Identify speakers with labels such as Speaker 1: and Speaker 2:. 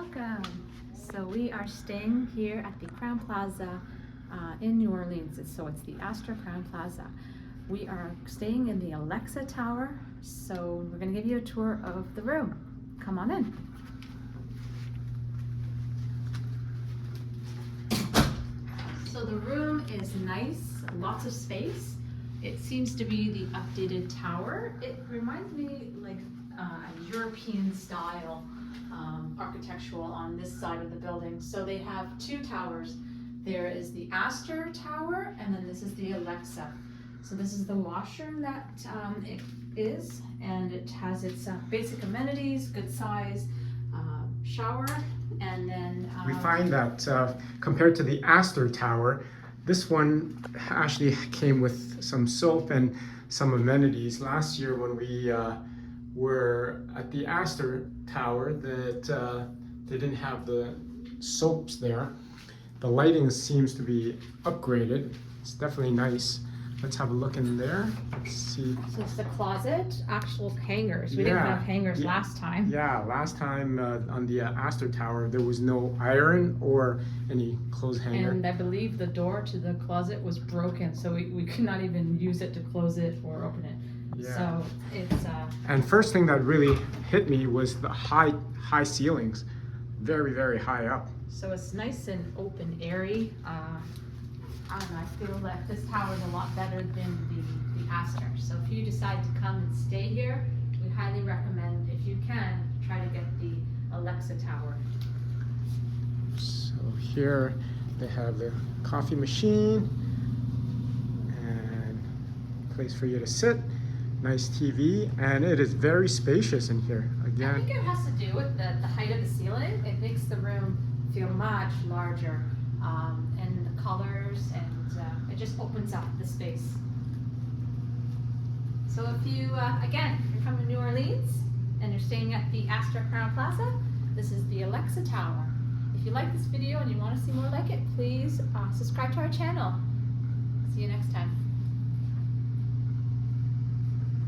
Speaker 1: Welcome. So we are staying here at the Crowne Plaza in New Orleans. It's the Astor Crowne Plaza. We are staying in the Alexa Tower. So we're going to give you a tour of the room. Come on in. So the room is nice, lots of space. It seems to be the updated tower. It reminds me like European style architectural on this side of the building. So they have two towers. There is the Astor Tower, and then this is the Alexa. So this is the washroom that it is, and it has its basic amenities, good size shower, and then
Speaker 2: we find that compared to the Astor Tower, this one actually came with some soap and some amenities. Last year when we were at the Astor Tower, that they didn't have the soaps there. The lighting seems to be upgraded. It's definitely nice. Let's have a look in there. Let's see.
Speaker 1: So it's the closet, actual hangers. We didn't have hangers last time.
Speaker 2: Yeah, last time on the Astor Tower, there was no iron or any clothes hanger.
Speaker 1: And I believe the door to the closet was broken, so we could not even use it to close it or open it.
Speaker 2: Yeah.
Speaker 1: So it's
Speaker 2: And first thing that really hit me was the high ceilings, very, very high up.
Speaker 1: So it's nice and open, airy. I don't know, I feel that this tower is a lot better than the Astor. So if you decide to come and stay here, we highly recommend, if you can, try to get the Alexa Tower.
Speaker 2: So here they have the coffee machine and place for you to sit. Nice TV, and it is very spacious in here. Again,
Speaker 1: I think it has to do with the height of the ceiling. It makes the room feel much larger, and the colors, and it just opens up the space. So if you, again, you're from New Orleans and you're staying at the Astor Crowne Plaza, this is the Alexa Tower. If you like this video and you want to see more like it, please subscribe to our channel. See you next time.